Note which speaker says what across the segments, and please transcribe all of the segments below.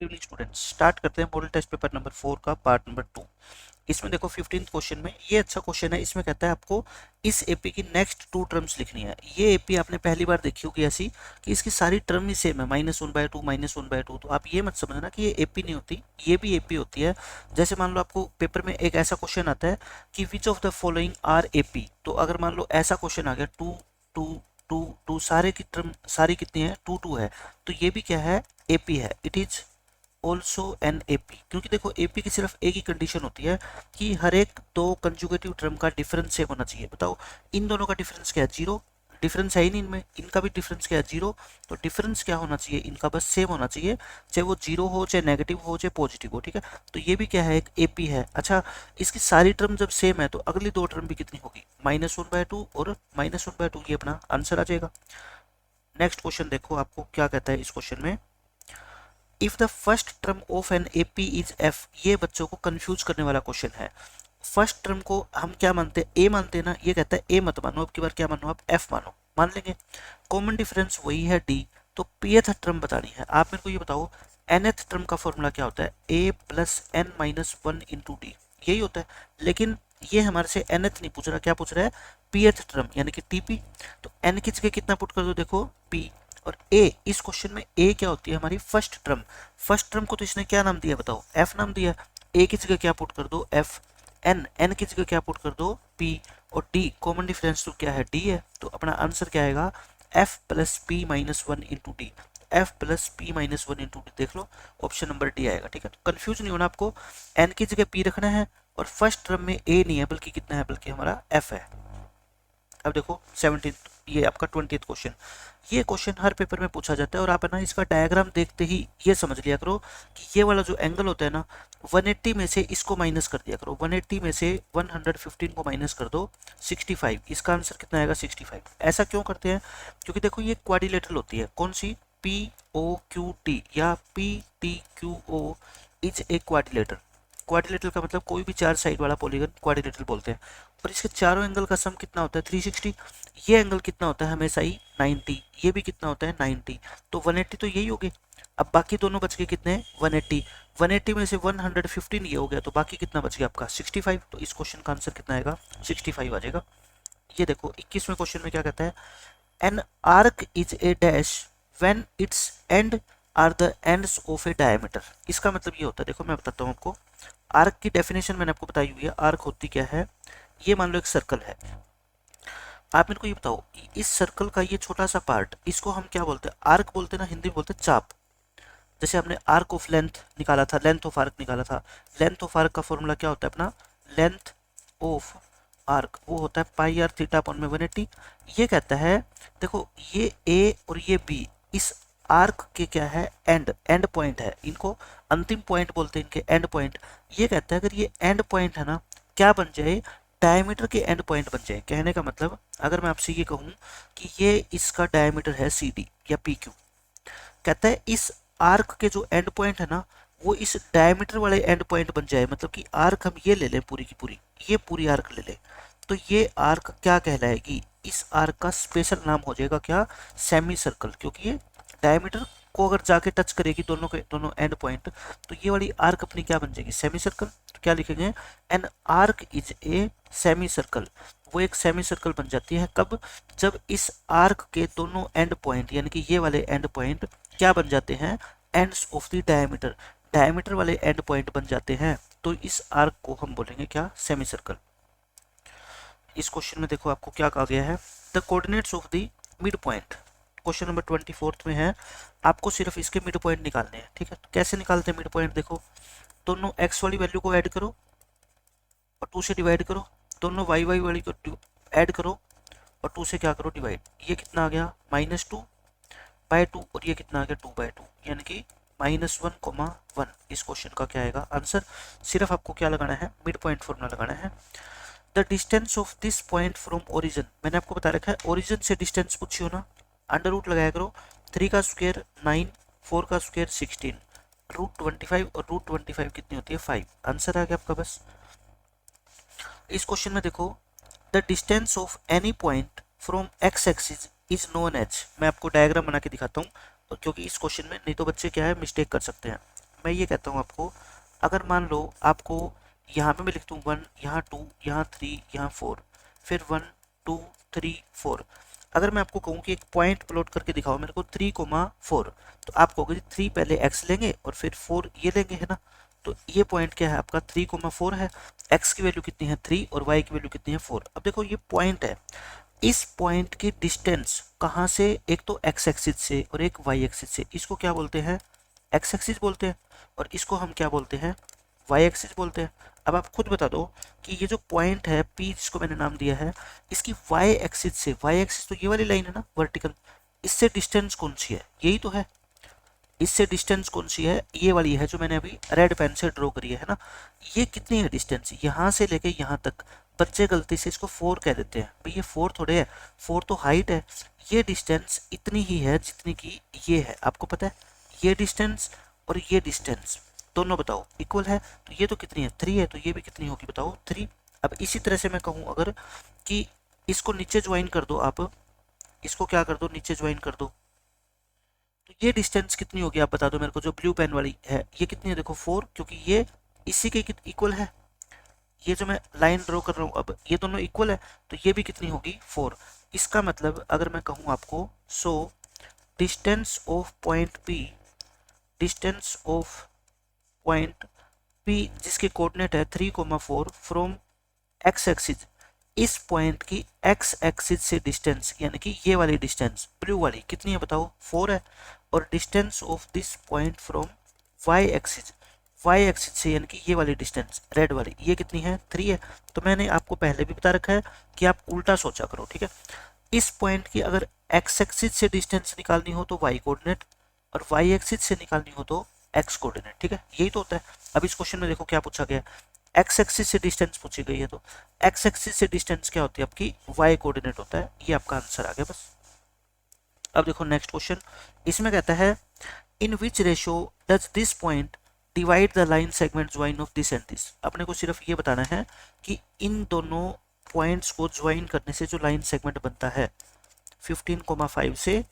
Speaker 1: Good evening students, start करते हैं model test paper number 4 का पार्ट नंबर 2। इसमें देखो 15th क्वेश्चन में ये अच्छा क्वेश्चन है। इसमें कहता है आपको इस एपी की नेक्स्ट टू टर्म्स लिखनी है। ये एपी आपने पहली बार देखी होगी ऐसी कि इसकी सारी टर्म ही सेम है, -1/2 -1/2। तो आप ये मत समझना कि ये एपी नहीं होती, ये भी एपी होती है। जैसे मान लो आपको पेपर में एक ऐसा क्वेश्चन आता है कि which of the following are AP. तो अगर मान लो ऐसा क्वेश्चन आ गया, टू टू टू टू सारे की टर्म सारी कितनी है, टू टू है, तो ये भी क्या है, एपी है। It is also an AP. क्योंकि देखो एपी की सिर्फ एक ही कंडीशन होती है कि हर एक दो कंजुगेटिव टर्म का डिफरेंस सेम होना चाहिए। बताओ इन दोनों का डिफरेंस क्या है, जीरो। डिफरेंस है ही नहीं इनमें, इनका भी डिफरेंस क्या है, जीरो। तो डिफरेंस क्या होना चाहिए, इनका बस सेम होना चाहिए, चाहे वो जीरो हो, चाहे नेगेटिव हो, चाहे पॉजिटिव हो। ठीक है, तो ये भी क्या है, एक एपी है। अच्छा, इसकी सारी टर्म जब सेम है तो अगली दो टर्म भी कितनी होगी, -1/2 और -1/2। ये अपना आंसर आ जाएगा। नेक्स्ट क्वेश्चन देखो आपको क्या कहता है इस क्वेश्चन में, if the first term of an AP is F. ये बच्चों को कंफ्यूज करने वाला क्वेश्चन है। फर्स्ट टर्म को हम क्या मानते हैं, ए मानते हैं ना। ये कहता है ए मत मानो, अब की बार क्या मानो आप, एफ मानो। मान लेंगे, कॉमन डिफरेंस वही है डी। तो पीएथ टर्म बतानी है। आप मेरे को ये बताओ एनएथ टर्म का फॉर्मूला क्या होता है, A plus N minus one into D, यही होता है। लेकिन ये हमारे से एनएथ नहीं पूछ रहा, क्या पूछ रहा है, पीएथ टर्म यानी कि टीपी। तो एन की जगह कितना पुट कर दो, देखो पी। और ए, इस क्वेश्चन में ए क्या होती है, हमारी फर्स्ट टर्म। फर्स्ट टर्म को तो इसने क्या नाम दिया बताओ, एफ नाम दिया। ए की जगह क्या पुट कर दो, एफ। एन, एन की जगह क्या पुट कर दो, पी। और डी, कॉमन डिफरेंस तो क्या है, डी है। तो अपना आंसर क्या आएगा, F plus P minus one into D. F plus P minus one into D, देख लो ऑप्शन नंबर डी आएगा। ठीक है, तो कंफ्यूज नहीं होना आपको, एन की जगह पी रखना है और फर्स्ट टर्म में ए नहीं है बल्कि कितना है, बल्कि हमारा एफ है। अब देखो 17, ये आपका 20th क्वेश्चन। ये क्वेश्चन हर पेपर में पूछा जाता है और आप है ना इसका डायग्राम देखते ही ये समझ लिया करो कि ये वाला जो एंगल होता है ना, 180 में से इसको माइनस कर दिया करो। 180 में से 115 को माइनस कर दो, 65। इसका आंसर कितना आएगा, 65। ऐसा क्यों करते हैं, क्योंकि देखो ये क्वाड्रिलेटरल होती है। कौन सी, पी ओ क्यू टी या P T Q O is a quadrilateral. Quadrilateral का मतलब कोई भी चार साइड वाला पॉलीगन क्वाड्रिलेटरल बोलते हैं। और इसके चारों एंगल का सम कितना होता है, 360। ये एंगल कितना होता है हमेशा ही 90। ये भी कितना होता है, 90। तो 180 तो यही हो गए। अब बाकी दोनों बच गए कितने, 180। 180 में से 115 ये हो गया, तो बाकी कितना बच गया आपका, 65। तो इस क्वेश्चन का आंसर कितना आएगा, 65 आ जाएगा। ये देखो 21वें क्वेश्चन में क्या कहता है, an arc is a dash when its end are the ends of a diameter. इसका मतलब ये होता है, देखो मैं बताता हूँ आपको। आर्क की डेफिनेशन मैंने आपको बताई हुई है। आर्क होती क्या है, ये मान लो एक सर्कल है। आप मेरे को ये बताओ, इस सर्कल का ये छोटा सा पार्ट, इसको हम क्या बोलते हैं, आर्क बोलते हैं ना, हिंदी में बोलते हैं चाप। जैसे हमने आर्क ऑफ लेंथ निकाला था, लेंथ ऑफ आर्क निकाला था। लेंथ ऑफ आर्क का फॉर्मूला क्या होता है अपना, लेंथ ऑफ आर्क वो होता है पाई आर थीटा अपॉन में 180। ये कहता है देखो ये ए और ये बी इस आर्क के क्या है, एंड, एंड पॉइंट है। इनको अंतिम पॉइंट बोलते हैं, इनके एंड पॉइंट। ये कहता है अगर ये एंड पॉइंट है ना, क्या बन जाए, डायमीटर के एंड पॉइंट बन जाए। कहने का मतलब अगर मैं आपसे ये कहूँ कि ये इसका डायमीटर है सी डी या पी क्यू, कहता है इस आर्क के जो एंड पॉइंट है ना, वो इस डायमीटर वाले एंड पॉइंट बन जाए। मतलब कि आर्क हम ये ले लें पूरी की पूरी, ये पूरी आर्क ले लें, तो ये आर्क क्या कहलाएगी, इस आर्क का स्पेशल नाम हो जाएगा क्या, सेमी सर्कल। क्योंकि ये डायमीटर को अगर जाके टच करेगी दोनों के दोनों एंड पॉइंट, तो ये वाली आर्क अपनी क्या बन जाएगी, सेमी सर्कल। तो क्या लिखेंगे, N arc is a semi circle. वो एक सेमी सर्कल बन जाती है कब, जब इस आर्क के दोनों एंड पॉइंट यानी कि ये वाले एंड पॉइंट क्या बन जाते हैं, ends of the diameter, diameter वाले एंड पॉइंट बन जाते हैं। तो इस आर्क को हम बोलेंगे क्या, सेमी सर्कल। इस क्वेश्चन में देखो आपको क्या कहा गया है, the coordinates of the mid point. Question number 24 में है, आपको सिर्फ इसके मिड पॉइंट निकालने हैं। ठीक है, तो कैसे निकालते हैं मिड पॉइंट, देखो दोनों x वाली वैल्यू को ऐड करो और 2 से डिवाइड करो, दोनों y वाली को ऐड करो और 2 से क्या करो, डिवाइड। ये कितना आ गया, -2/2 और ये कितना आ गया, 2/2, यानी कि -1,1। इस क्वेश्चन का क्या आएगा आंसर। सिर्फ आपको क्या लगाना है, मिड पॉइंट फॉर्मूला लगाना है। The distance of this point from origin, मैंने आपको बता रखा है ओरिजिन से डिस्टेंस पूछी हो ना, अंडर रूट लगाया करो। 3 का स्क्वायर 9, 4 का स्क्वायर 16, √25 और √25 कितनी होती है, 5। आंसर आ गया आपका बस। इस क्वेश्चन में देखो, the distance of any point from x axis is known as. मैं आपको डायग्राम बना के दिखाता हूँ, क्योंकि इस क्वेश्चन में नहीं तो बच्चे क्या है मिस्टेक कर सकते हैं। मैं ये कहता हूँ आपको, अगर मान लो आपको यहाँ पे मैं लिखता हूँ 1, यहाँ 2, यहाँ 3, यहाँ 4, फिर 1 2 3 4। अगर मैं आपको कहूँ कि एक पॉइंट प्लॉट करके दिखाओ मेरे को 3,4, तो आप कहोगे 3 पहले x लेंगे और फिर 4 ये लेंगे, है ना। तो ये पॉइंट क्या है आपका 3,4 है, x की वैल्यू कितनी है 3 और y की वैल्यू कितनी है 4। अब देखो ये पॉइंट है, इस पॉइंट की डिस्टेंस कहाँ से, एक तो x एक्सिस से और एक y एक्सिस से, इसको क्या बोलते हैं x एक्सिस बोलते हैं, और इसको हम क्या बोलते हैं y एक्सिस बोलते हैं। अब आप खुद बता दो कि ये जो पॉइंट है P जिसको मैंने नाम दिया है, इसकी y एक्सिस से, y एक्सिस तो ये वाली लाइन है ना वर्टिकल, इससे डिस्टेंस कौन सी है, यही तो है। इससे डिस्टेंस कौन सी है, ये वाली है जो मैंने अभी रेड पेन से ड्रॉ करी है ना। ये कितनी है डिस्टेंस, यहाँ से लेके यहाँ तक। बच्चे गलती से इसको 4 कह देते हैं, भाई ये 4 थोड़े है, 4 तो हाइट है। ये डिस्टेंस इतनी ही है जितनी की ये है, आपको पता है। ये डिस्टेंस और ये डिस्टेंस दोनों बताओ इक्वल है, तो ये तो कितनी है 3 है, तो ये भी कितनी होगी बताओ 3। अब इसी तरह से मैं कहूँ अगर कि इसको नीचे ज्वाइन कर दो, आप इसको क्या कर दो नीचे ज्वाइन कर दो, तो ये डिस्टेंस कितनी होगी आप बता दो मेरे को, जो ब्लू पेन वाली है ये कितनी है देखो 4, क्योंकि ये इसी के इक्वल है। ये जो मैं लाइन ड्रॉ कर रहा हूँ अब ये दोनों इक्वल है, तो ये भी कितनी होगी 4। इसका मतलब अगर मैं कहूँ आपको, so distance of point P, distance of point P जिसके कोऑर्डिनेट है 3,4 फ्रॉम x एक्सिस, इस पॉइंट की x एक्सिस से डिस्टेंस यानी कि ये वाली डिस्टेंस ब्लू वाली कितनी है बताओ 4 है। और distance of this point from y axis, y axis से यानी कि ये वाली डिस्टेंस रेड वाली ये कितनी है 3 है। तो मैंने आपको पहले भी बता रखा है कि आप उल्टा सोचा करो, ठीक है। इस पॉइंट की अगर x एक्सिस से डिस्टेंस निकालनी हो तो y कोऑर्डिनेट, और y एक्सिस से निकालनी हो तो x कोऑर्डिनेट, ठीक है, यही तो होता है। अब इस क्वेश्चन में देखो क्या पूछा गया, x एक्सिस से डिस्टेंस पूछी गई है, तो x एक्सिस से डिस्टेंस क्या होती है आपकी y कोऑर्डिनेट होता है। ये आपका आंसर आ गया बस। अब देखो नेक्स्ट क्वेश्चन, इसमें कहता है in which ratio does this point divide the line segment join of this and this. अपने को सिर्फ ये बताना है कि इन दोनों पॉइंट्स को ज्वाइन करने से जो लाइन सेगमेंट बनता है 15,5 से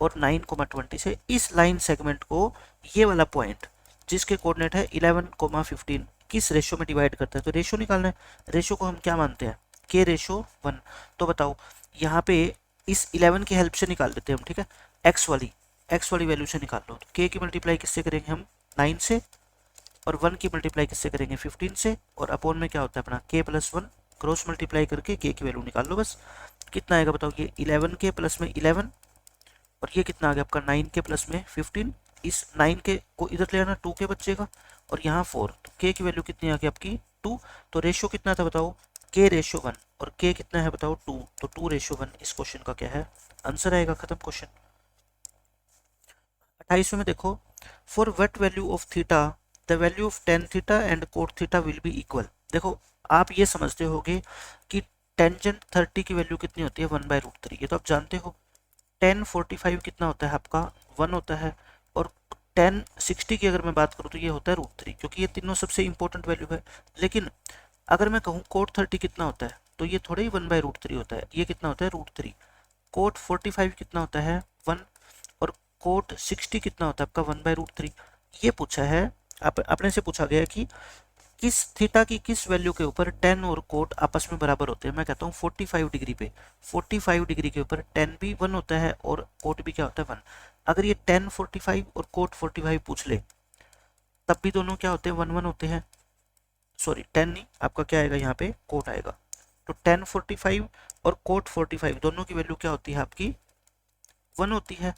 Speaker 1: और 9,20 से, इस लाइन सेगमेंट को ये वाला पॉइंट जिसके कोऑर्डिनेट है 11,15 किस रेशियो में डिवाइड करता है। तो रेशियो निकालना है, रेशियो को हम क्या मानते हैं k/1। तो बताओ यहाँ पे इस 11 की हेल्प से निकाल लेते हैं हम, ठीक है। x वाली वैल्यू से निकाल लो, तो k की मल्टीप्लाई किससे करेंगे हम 9 से, और 1 की मल्टीप्लाई किससे करेंगे 15 से, और अपॉन में क्या होता है अपना k+1, क्रॉस मल्टीप्लाई करके k की वैल्यू निकाल लो बस। कितना आएगा बताओ, ये 11k प्लस में 11, और ये कितना आ गया आपका 9k प्लस में 15। इस 9k को इधर ले आना 2k बचेगा, और यहाँ 4, तो k की वैल्यू कितनी आ गई आपकी 2। तो रेशियो कितना था बताओ k/1, और k कितना है बताओ 2, तो 2/1 इस क्वेश्चन का क्या है आंसर आएगा। खत्म क्वेश्चन। 28वें में देखो, for what value of theta the value of tan theta and cot theta will be equal. देखो आप ये समझते होगे कि टेंजेंट 30 की वैल्यू कितनी होती है 1/√3, ये तो आप जानते हो। tan 45 कितना होता है आपका 1 होता है, और tan 60 की अगर मैं बात करूँ तो ये होता है √3, क्योंकि ये तीनों सबसे इंपॉर्टेंट वैल्यू है। लेकिन अगर मैं कहूँ cot 30 कितना होता है, तो ये थोड़ा ही 1/√3 होता है, ये कितना होता है √3। cot 45 कितना होता है 1, और cot 60 कितना होता है आपका 1/√3। ये पूछा है अपने से पूछा गया कि किस थीटा की किस वैल्यू के ऊपर tan और cot आपस में बराबर होते हैं। मैं कहता हूँ 45 डिग्री पे, 45 डिग्री के ऊपर tan भी 1 होता है और cot भी क्या होता है 1। अगर ये tan 45 और cot 45 पूछ ले तब भी दोनों क्या होते हैं 1 होते हैं। सॉरी tan नहीं, आपका क्या आएगा यहाँ पे cot आएगा। तो tan 45 और cot 45 दोनों की वैल्यू क्या होती है आपकी 1 होती है।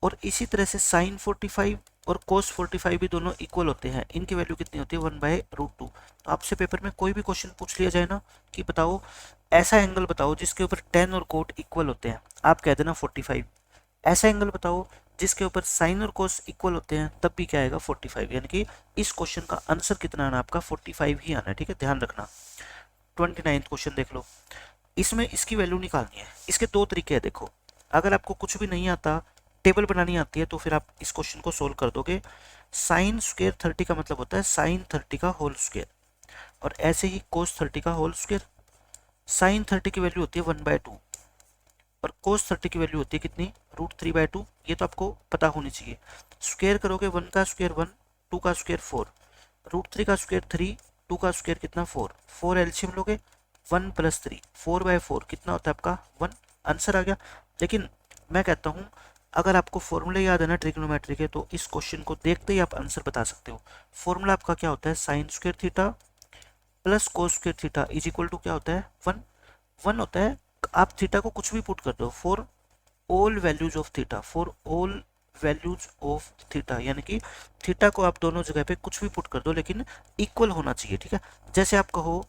Speaker 1: और इसी तरह से sin 45 और cos 45 भी दोनों इक्वल होते हैं, इनकी वैल्यू कितनी होती है 1/√2। तो आपसे पेपर में कोई भी क्वेश्चन पूछ लिया जाए ना कि बताओ ऐसा एंगल बताओ जिसके ऊपर tan और cot इक्वल होते हैं, आप कह देना 45। ऐसा एंगल बताओ जिसके ऊपर sin और cos इक्वल होते हैं, तब भी क्या आएगा 45। यानी कि इस क्वेश्चन का आंसर कितना आना आपका 45 ही आना है, ठीक है, ध्यान रखना। 29वां क्वेश्चन देख लो, इसमें इसकी वैल्यू निकालनी है। इसके दो तरीके हैं देखो, अगर आपको कुछ भी नहीं आता, टेबल बनानी आती है, तो फिर आप इस क्वेश्चन को सोल्व कर दोगे। साइन स्क्वायर 30 का मतलब होता है साइन 30 का होल स्क्वायर, और ऐसे ही कोस 30 का होल स्क्वायर। साइन 30 की वैल्यू होती है 1/2, और कोस 30 की वैल्यू होती है कितनी √3/2। ये तो आपको पता होनी चाहिए। स्क्वायर करोगे 1 का स्क्वायर 1, टू का स्क्वायर 4, रूट 3 का स्क्वायर 3, 2 का स्क्वायर कितना 4, 4 एलसीएम लोगे 1 प्लस 3, 4/4 कितना होता है आपका 1, आंसर आ गया। लेकिन मैं कहता हूँ अगर आपको फॉर्मूले याद है ना ट्रिग्नोमेट्री के, तो इस क्वेश्चन को देखते ही आप आंसर बता सकते हो। फॉर्मूला आपका क्या होता है, sine square theta plus cos square theta is equal to क्या होता है 1, 1 होता है। आप थीटा को कुछ भी पुट कर दो, for all values of theta, for all values of theta, यानी कि थीटा को आप दोनों जगह पे कुछ भी पुट कर दो लेकिन इक्वल होना चाहिए, ठीक है। जैसे आप कहो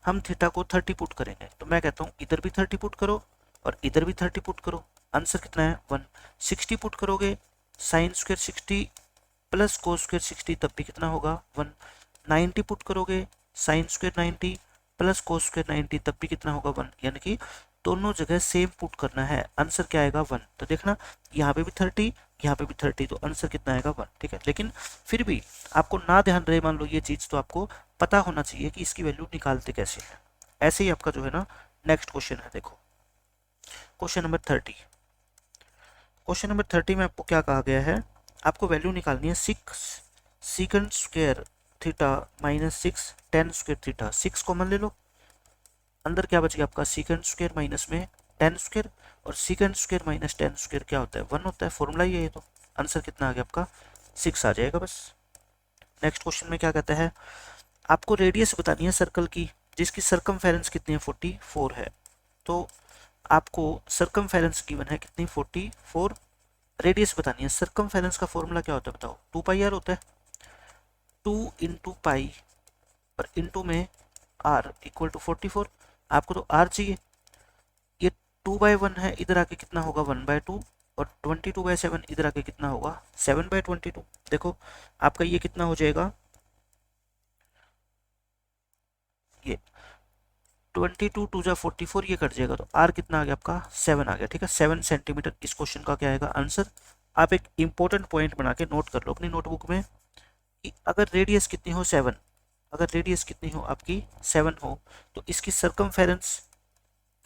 Speaker 1: हम थीटा को 30 पुट करेंगे, तो मैं कहता हूँ इधर भी 30 पुट करो और इधर भी 30 पुट करो, आंसर कितना है 1। 60 पुट करोगे, sine square 60 plus cos square 60 तब भी कितना होगा 1। 90 पुट करोगे, sine square 90 plus cos square 90 तब भी कितना होगा 1, यानी कि दोनों जगह सेम पुट करना है, आंसर क्या आएगा 1। तो देखना यहाँ पे भी 30, यहाँ पे भी 30, तो आंसर कितना आएगा 1, ठीक है। लेकिन फिर भी आपको ना ध्यान रहे मान लो ये चीज़, तो आपको पता होना चाहिए कि इसकी वैल्यू निकालते कैसे है। ऐसे ही आपका जो है ना नेक्स्ट क्वेश्चन है, देखो क्वेश्चन नंबर 30। क्वेश्चन नंबर 30 में आपको क्या कहा गया है, आपको वैल्यू निकालनी है 6 secant square theta minus 6 ten square theta. 6 common ले लो, अंदर क्या बच गया आपका सीकेंड स्क्वायर माइनस में टेन स्क्वायर, और secant square minus ten square क्या होता है 1 होता है, फॉर्मूला ही है ये। तो आंसर कितना आ गया आपका 6 आ जाएगा बस। नेक्स्ट क्वेश्चन में क्या कहता है, आपको रेडियस बतानी है सर्कल की जिसकी सरकमफेरेंस कितनी है 44 है। तो आपको सरकमफेरेंस गिवन है कितनी 44, रेडियस बतानी है। सरकमफेरेंस का फॉर्मूला क्या होता है बताओ, 2πr होता है, 2 इंटू पाई और इंटू में आर इक्वल टू 44। आपको तो आर चाहिए, ये 2/1 है, इधर आके कितना होगा 1/2, और 22/7 इधर आके कितना होगा 7/22। देखो आपका ये कितना हो जाएगा, ये 22 2 जा 44, ये कट जाएगा, तो आर कितना आ गया आपका 7 आ गया, ठीक है। 7 सेंटीमीटर इस क्वेश्चन का क्या आएगा आंसर। आप एक इंपॉर्टेंट पॉइंट बना के नोट कर लो अपनी नोटबुक में कि अगर रेडियस कितनी हो 7, अगर रेडियस कितनी हो आपकी 7 हो, तो इसकी सरकमफेरेंस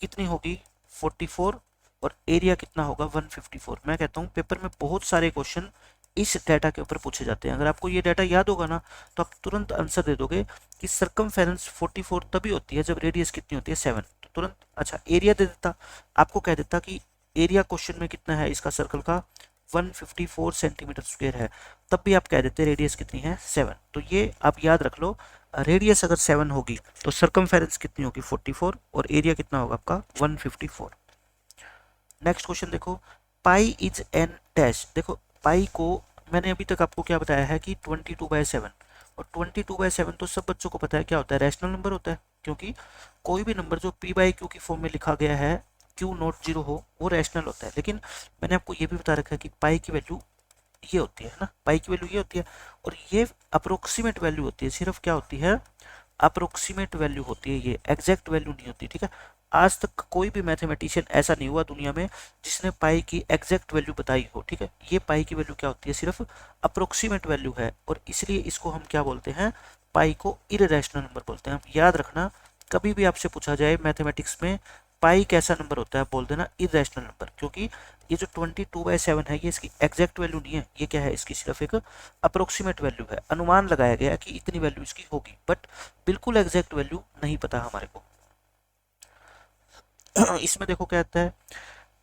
Speaker 1: कितनी होगी 44, और एरिया कितना होगा 154। मैं कहता हूँ पेपर में बहुत सारे क्वेश्चन इस डाटा के ऊपर पूछे जाते हैं। अगर आपको ये डाटा याद होगा ना, तो आप तुरंत आंसर दे दोगे कि सरकमफेरेंस 44 तभी होती है जब रेडियस कितनी होती है 7, तो तुरंत। अच्छा एरिया दे देता, आपको कह देता कि एरिया क्वेश्चन में कितना है इसका सर्कल का 154 सेंटीमीटर स्क्वायर है, तब भी आप कह देते रेडियस कितनी है 7। तो ये आप याद रख लो, रेडियस अगर 7 होगी तो सरकमफेरेंस कितनी होगी 44, और एरिया कितना होगा आपका 154। नेक्स्ट क्वेश्चन देखो, पाई इज एन डैश। देखो पाई को मैंने अभी तक आपको क्या बताया है कि 22/7, और 22/7 तो सब बच्चों को पता है क्या होता है, रैशनल नंबर होता है। क्योंकि कोई भी नंबर जो p/q की फॉर्म में लिखा गया है, q नॉट 0 हो, वो रैशनल होता है। लेकिन मैंने आपको ये भी बता रखा है कि पाई की वैल्यू ये होती है ना, पाई की वैल्यू ये होती है, और ये अप्रोक्सीमेट वैल्यू होती है, सिर्फ क्या होती है अप्रोक्सीमेट वैल्यू होती है, ये एग्जैक्ट वैल्यू नहीं होती, ठीक है। आज तक कोई भी मैथमेटिशियन ऐसा नहीं हुआ दुनिया में जिसने पाई की एग्जैक्ट वैल्यू बताई हो, ठीक है। ये पाई की वैल्यू क्या होती है, सिर्फ अप्रोक्सीमेट वैल्यू है, और इसलिए इसको हम क्या बोलते हैं, पाई को इररेशनल नंबर बोलते हैं। याद रखना, कभी भी आपसे पूछा जाए मैथमेटिक्स में पाई कैसा नंबर होता है, आप बोल देना इररेशनल नंबर, क्योंकि ये जो 22/7 है ये इसकी एग्जैक्ट वैल्यू नहीं है, ये क्या है इसकी सिर्फ एक अप्रोक्सीमेट वैल्यू है, अनुमान लगाया गया है कि इतनी वैल्यू इसकी होगी, बट बिल्कुल एग्जैक्ट वैल्यू नहीं पता हमारे को। इसमें देखो क्या आता है,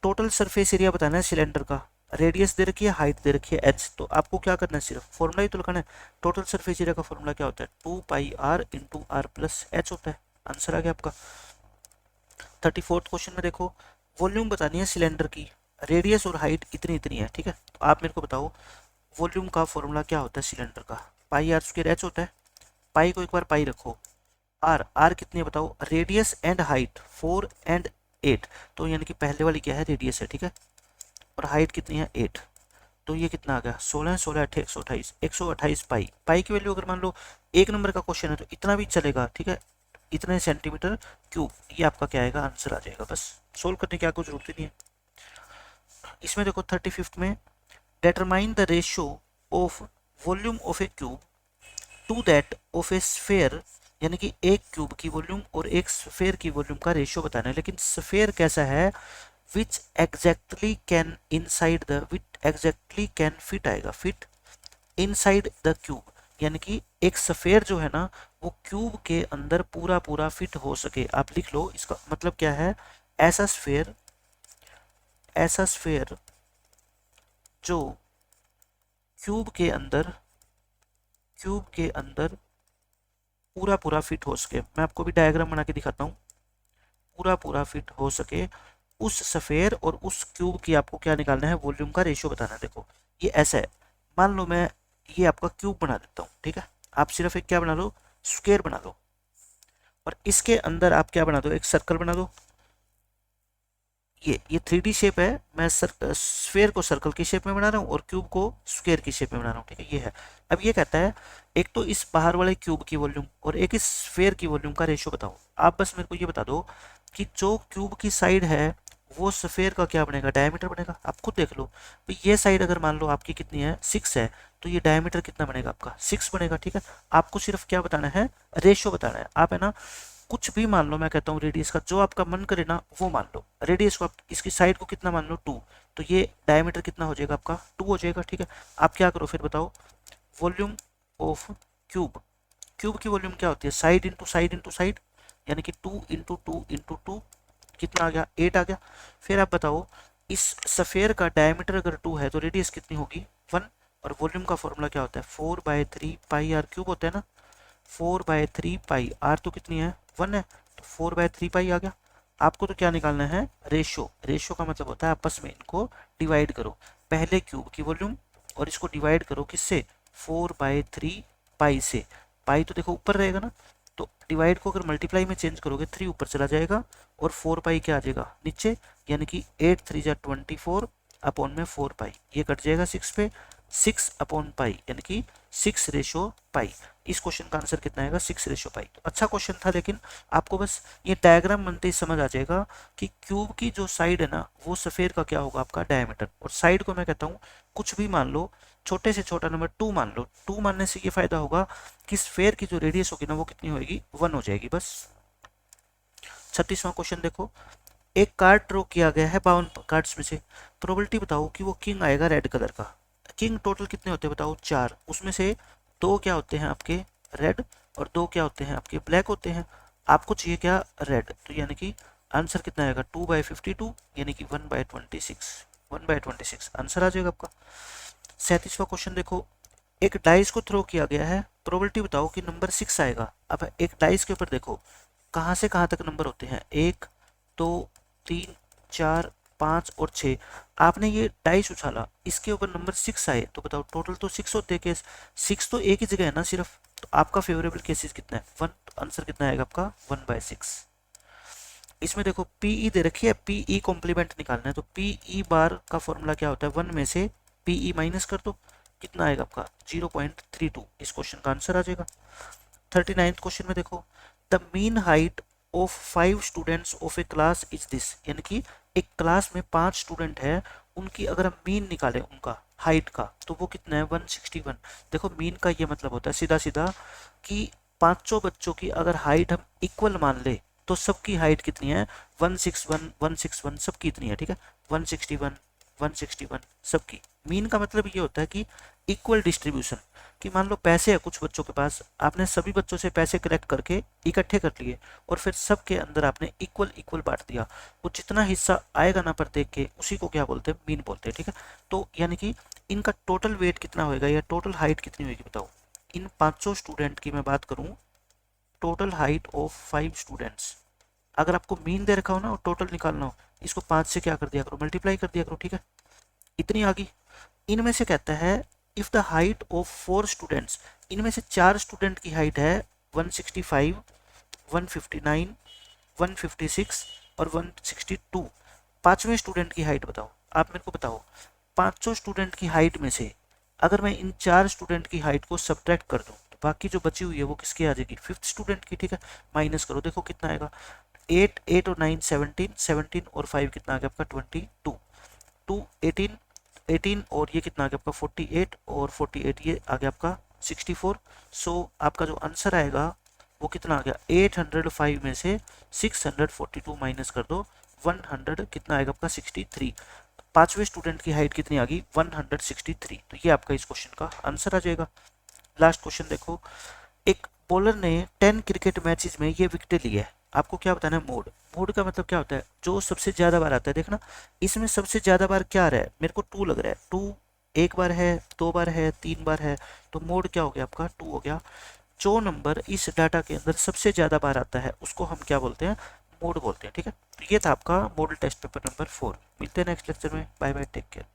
Speaker 1: टोटल सरफेस एरिया बताना है सिलेंडर का, रेडियस दे रखी है, हाइट दे रखी है h, तो आपको क्या करना है सिर्फ फॉर्मूला ही तो लगाना है। टोटल सरफेस एरिया का फॉर्मूला क्या होता है 2πr into are plus H होता है, आंसर आ गया आपका। 34th क्वेश्चन में देखो, वॉल्यूम बतानी है सिलेंडर की, रेडियस और हाइट इतनी इतनी है, ठीक है। तो आप मेरे को बताओ वॉल्यूम का फॉर्मूला क्या होता है सिलेंडर का, πr² h होता है। पाई को एक बार पाई रखो, आर आर कितनी है बताओ, रेडियस एंड हाइट 4 एंड 8, तो यानी कि पहले वाली क्या है रेडियस है, ठीक है, और हाइट कितनी है 8, तो ये कितना आ गया 16 16 8 128, 128 पाई। पाई की वैल्यू अगर मान लो एक नंबर का क्वेश्चन है तो इतना भी चलेगा, ठीक है, इतने सेंटीमीटर क्यूब, ये आपका क्या आएगा आंसर आ जाएगा, बस सोल्व करने की आपको जरूरत ही नहीं है। इसमें देखो 35th में, determine the ratio of volume of a cube to that of a sphere, यानी कि एक क्यूब की वॉल्यूम और एक स्फेयर की वॉल्यूम का रेशियो बताना है। लेकिन स्फेयर कैसा है, which exactly can inside the, which exactly can fit आएगा, फिट इनसाइड द क्यूब, यानी कि एक सफेयर जो है ना वो क्यूब के अंदर पूरा पूरा फिट हो सके। आप लिख लो इसका मतलब क्या है, ऐसा स्फेयर, ऐसा स्फेयर जो क्यूब के अंदर, क्यूब के अंदर पूरा पूरा फिट हो सके। मैं आपको भी डायग्राम बना के दिखाता हूँ। पूरा पूरा फिट हो सके उस सफेयर और उस क्यूब की आपको क्या निकालना है, वॉल्यूम का रेशियो बताना है। देखो ये ऐसा है, मान लो मैं ये आपका क्यूब बना देता हूँ, ठीक है। आप सिर्फ एक क्या बना लो, स्क्वायर बना लो, और इसके अंदर आप क्या बना दो, एक सर्कल बना दो। ये 3D शेप है, मैं स्फेयर को सर्कल की शेप में बना रहा हूँ और क्यूब को स्क्वायर की शेप में बना रहा हूँ, ठीक है। ये है, अब ये कहता है एक तो इस बाहर वाले क्यूब की वॉल्यूम और एक इस स्फेयर की वॉल्यूम का रेशियो बताओ। आप बस मेरे को ये बता दो कि जो क्यूब की साइड है वो स्फेयर का क्या बनेगा, डायमीटर बनेगा। आप खुद देख लो, तो ये साइड अगर मान लो आपकी कितनी है, 6 है, तो ये डायमीटर कितना बनेगा आपका, 6 बनेगा, ठीक है। आपको सिर्फ क्या बताना है, रेशियो बताना है। आप है ना कुछ भी मान लो, मैं कहता हूँ रेडियस का जो आपका मन करे ना वो मान लो। रेडियस को आप इसकी साइड को कितना मान लो, 2, तो ये डायमीटर कितना हो जाएगा आपका, 2 हो जाएगा, ठीक है। आप क्या करो फिर बताओ, वॉल्यूम ऑफ क्यूब, क्यूब की वॉल्यूम क्या होती है, side into side into side, यानी कि 2 इंटू टू इंटू टू, कितना आ गया, 8 आ गया। फिर आप बताओ इस सफेयर का डायमीटर अगर 2 है तो रेडियस कितनी होगी, 1, और वॉल्यूम का फॉर्मूला क्या होता है, 4/3 पाई आर क्यूब होता है ना। 4/3 पाई, आर तो कितनी है, 1 है, तो 4/3 पाई आ गया। आपको तो क्या निकालना है, रेशो। रेशो का मतलब होता है आपस में इनको डिवाइड करो, पहले क्यूब की वॉल्यूम और इसको डिवाइड करो किससे, 4/3 पाई से। पाई तो देखो ऊपर रहेगा ना, तो डिवाइड को अगर मल्टीप्लाई में चेंज करोगे 3 ऊपर चला जाएगा और 4 पाई क्या आ जाएगा नीचे, यानी कि 8 3 जा 24 अपॉन में 4 पाई, ये कट जाएगा 6 पे, 6 अपॉन पाई यानी कि 6/पाई। इस क्वेश्चन का आंसर कितना आएगा, 6/पाई। तो अच्छा क्वेश्चन था, लेकिन आपको बस ये डायग्राम बनते ही समझ आ जाएगा कि क्यूब की जो साइड है ना वो सफेयर का क्या होगा आपका डायमीटर, और साइड को मैं कहता हूँ कुछ भी मान लो, छोटे से छोटा नंबर 2 मान लो। 2 मानने से ये फायदा होगा कि स्फेयर की जो रेडियस होगी ना वो कितनी होगी, 1 हो जाएगी बस। 36वां क्वेश्चन देखो, एक कार्ड ड्रॉ किया गया है 52 कार्ड्स में से, प्रोबेबिलिटी बताओ कि वो किंग आएगा रेड कलर का। किंग टोटल कितने होते हैं बताओ, 4, उसमें से 2 क्या होते हैं आपके रेड और 2 क्या होते हैं आपके ब्लैक होते हैं। आपको चाहिए क्या, रेड, तो यानी कि आंसर कितना आएगा, 2/52, यानी कि 1/26, 1/26 आंसर आ जाएगा आपका। 37वां क्वेश्चन देखो, एक डाइस को थ्रो किया गया है, प्रोबेबिलिटी बताओ कि नंबर 6 आएगा। अब एक डाइस के ऊपर देखो कहाँ से कहाँ तक नंबर होते हैं, 1 2 3 4 5 और 6। आपने ये डाइस उछाला, इसके ऊपर नंबर 6 आए, तो बताओ टोटल तो 6 होते हैं केस, 6 तो एक ही जगह है ना सिर्फ, तो आपका फेवरेबल केसेस कितना है, 1, तो आंसर कितना आएगा आपका 1/6। इसमें देखो पीई दे रखी है, पीई कॉम्प्लीमेंट निकालना है, तो पीई बार का फॉर्मूला क्या होता है, 1 में से पीई माइनस कर दो, कितना आएगा आपका 0.32। इस क्वेश्चन का आंसर आ जाएगा। 39th क्वेश्चन में देखो, the mean height of 5 students of A class is this, यानी कि एक क्लास में 5 स्टूडेंट है, उनकी अगर हम मीन निकालें उनका हाइट का, तो वो कितना है 161। देखो मीन का ये मतलब होता है सीधा सीधा कि पांचों बच्चों की अगर हाइट हम इक्वल मान ले तो सबकी हाइट कितनी है, 161 161 सबकी इतनी है, ठीक है। 161 161 सबकी। मीन का मतलब ये होता है कि इक्वल डिस्ट्रीब्यूशन, कि मान लो पैसे है कुछ बच्चों के पास, आपने सभी बच्चों से पैसे कलेक्ट करके इकट्ठे कर लिए और फिर सबके अंदर आपने इक्वल इक्वल बांट दिया, वो जितना हिस्सा आएगा ना प्रत्येक के उसी को क्या बोलते हैं, मीन बोलते हैं, ठीक है। तो यानी कि इनका टोटल वेट कितना होएगा या टोटल हाइट कितनी होगी बताओ। इन पांचों स्टूडेंट की मैं बात करूं, टोटल हाइट ऑफ 5 स्टूडेंट्स, अगर आपको मीन दे रखा हो ना और टोटल निकालना हो, इसको 5 से क्या कर दिया करो, मल्टीप्लाई कर दिया करो, ठीक है। इतनी आ गई। इनमें से कहता है if the height of 4 students, इनमें से 4 स्टूडेंट की हाइट है 165 159 156 और 162, पांचवें स्टूडेंट की हाइट बताओ। आप मेरे को बताओ पांचों स्टूडेंट की हाइट में से अगर मैं इन 4 स्टूडेंट की हाइट को सब्ट्रैक्ट कर दूं तो बाकी जो बची हुई है वो किसकी आ जाएगी, 5th स्टूडेंट की, ठीक है। माइनस करो, देखो कितना आएगा, 8 8 और 9 17 17 और 5 कितना आ गया आपका 22, 2 18 18 और ये कितना आ गया आपका 48 और 48 ये आ गया आपका 64। सो आपका जो आंसर आएगा वो कितना आ गया, 805 में से 642 माइनस कर दो, 100 कितना आएगा आपका 63। पांचवें स्टूडेंट की हाइट कितनी आ गई 163, तो ये आपका इस क्वेश्चन का आंसर आ जाएगा। लास्ट क्वेश्चन देखो, एक बॉलर ने 10 क्रिकेट मैचेस में ये विकेट लिया है, आपको क्या बताना है मोड। मोड का मतलब क्या होता है, जो सबसे ज्यादा बार आता है। देखना इसमें सबसे ज्यादा बार क्या आ रहा है, मेरे को 2 लग रहा है। 2 एक बार है, 2 बार है, 3 बार है, तो मोड क्या हो गया आपका 2 हो गया। जो नंबर इस डाटा के अंदर सबसे ज्यादा बार आता है उसको हम क्या बोलते हैं, मोड बोलते हैं। ठीक है, तो ये था आपका मॉडल टेस्ट पेपर नंबर 4। मिलते हैं नेक्स्ट लेक्चर में, बाय बाय, टेक केयर।